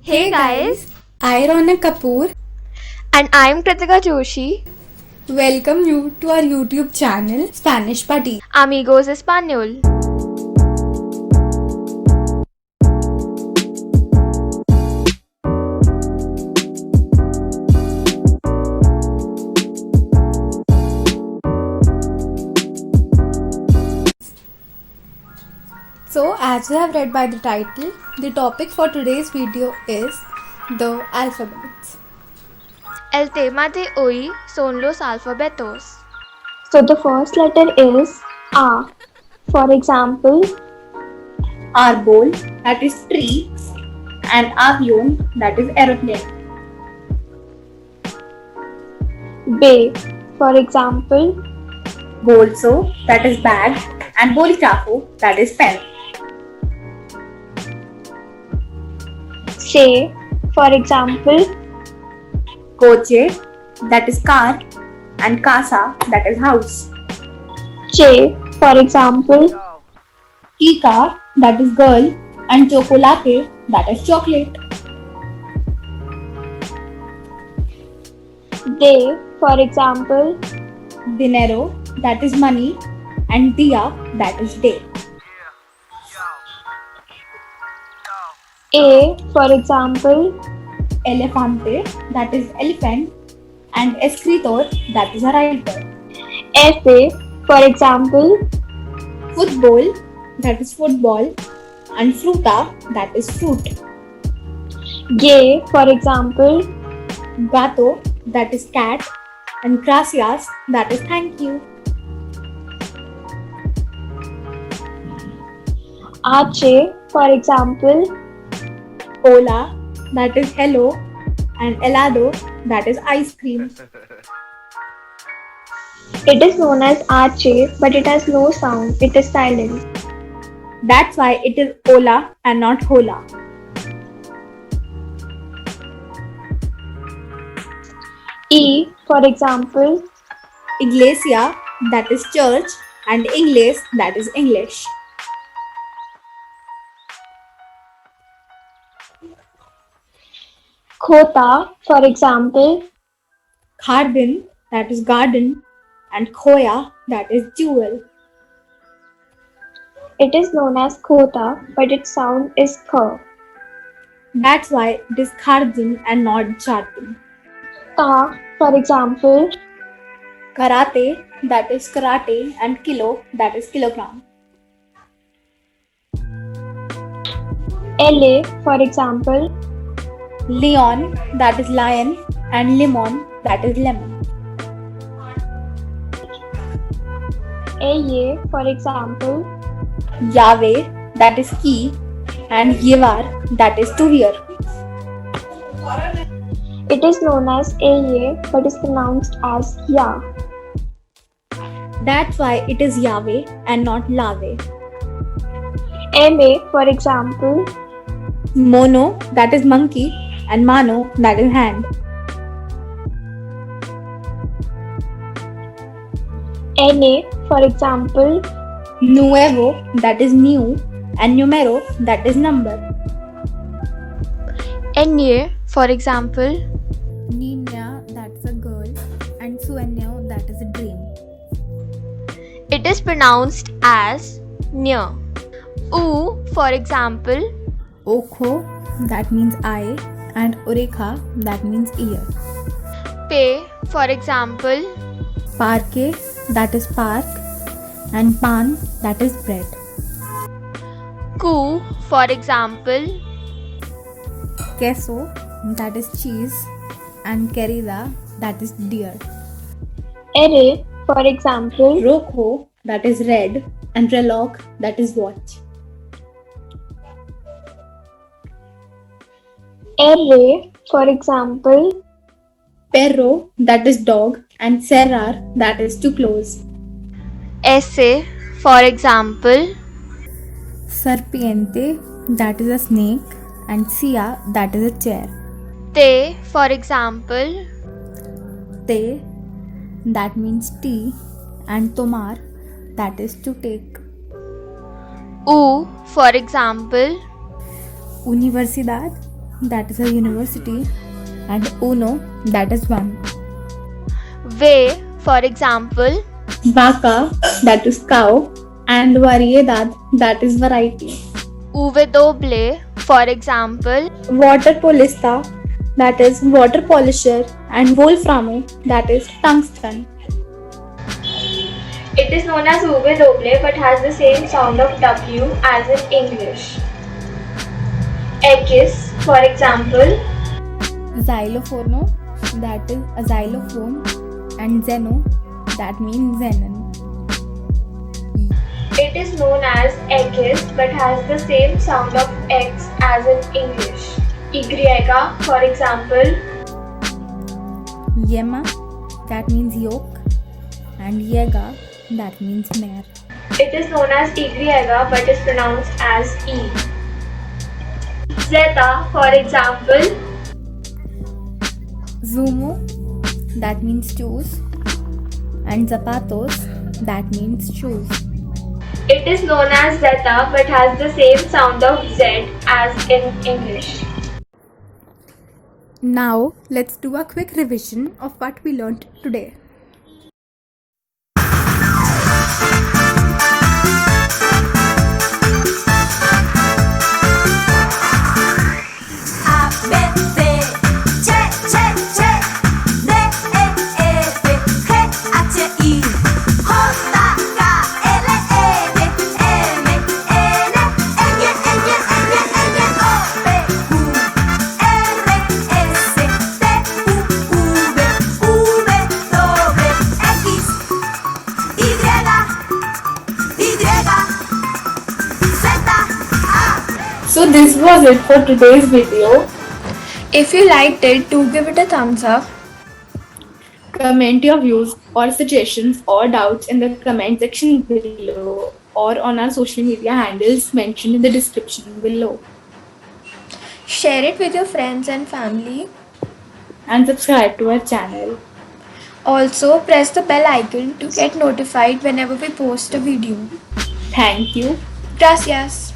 Hey guys, I Ronak Kapoor. and I'm Kritika Joshi, Welcome you to our YouTube channel Spanish Buddy. Amigos Español. So, as you have read by the title, the topic for today's video is the alphabets. El tema de hoy son los alfabetos. So the first letter is A. For example, Arbol, that is tree, and avion, that is aeroplane. B. For example, Bolso, that is bag, and bolígrafo, that is pen. C. For example, Coche, that is car, and casa, that is house. J. For example, Kika, that is girl, and chocolate, that is chocolate. D. For example, Dinero, that is money, and dia, that is day. A. For example, Elefante, that is elephant, and escritor, that is a writer. F. For example, Football, that is football, and fruta, that is fruit. G. For example, Gato, that is cat, and gracias, that is thank you. H. For example, Hola, that is hello, and helado, that is ice cream. it is known as H, but it has no sound. It is silent. That's why it is hola and not hola. E. For example, Iglesia, that is church, and English, that is English. Khota. For example, Garden, that is garden, and khoya, that is jewel. it is known as Khota, but its sound is Kh. That's why it is garden and not jargon. Ka. For example, Karate, that is karate, and kilo, that is kilogram. La. For example, Leon, that is lion, and lemon, that is lemon. Aya. For example, Yahweh, that is key, and Yevar, that is to hear. it is known as Aya, but is pronounced as Ya. That's why it is Yahweh and not Lave. Ma. For example, Mono, that is monkey, and mano, that is hand. Na. For example, Nuevo, that is new, and numero, that is number. Enye, for example, Nina, that's a girl, and Sueño, that is a dream. it is pronounced as near. U, for example, Ojo, that means eye, and Oreja, that means ear. Pe, for example, Parque, that is park, and pan, that is bread. Ku, for example, Queso, that is cheese, and querida, that is deer. Ere. For example, Rojo, that is red, and reloj, that is watch. Erre. For example, Perro, that is dog, and cerrar, that is to close. Ese, for example, Serpiente, that is a snake, and Sia, that is a chair. Te, for example, Te, that means tea, and tomar, that is to take. U, for example, Universidad, that is a university, and uno, that is one. Ve, for example, Vaca, that is cow, and variedad, that is variety. uvedoble, for example, Waterpolista, that is water polisher, and wolframo, that is tungsten. It is known as uvedoble but has the same sound of W as in English. X, for example, Xylophono, that is a xylophone, and zeno, that means xenon. it is known as X but has the same sound of X as in English. Y, for example, Yema, that means yoke, and yega, that means mare. it is known as Y but is pronounced as E. Zeta, for example, Zumo, that means shoes, and zapatos, that means shoes. it is known as Zeta but has the same sound of Z as in English. Now, let's do a quick revision of what we learned today. A, B, C, C, C, C, D, E, F, G, H, I, J, K, L, M, N, N, O, P, Q, R, S, T, U, V, W, X, Y, Z, A. So this was it for today's video. if you liked it, do give it a thumbs up. Comment your views or suggestions or doubts in the comment section below or on our social media handles mentioned in the description below. Share it with your friends and family. And subscribe to our channel. Also, press the bell icon to get notified whenever we post a video. Thank you. Gracias.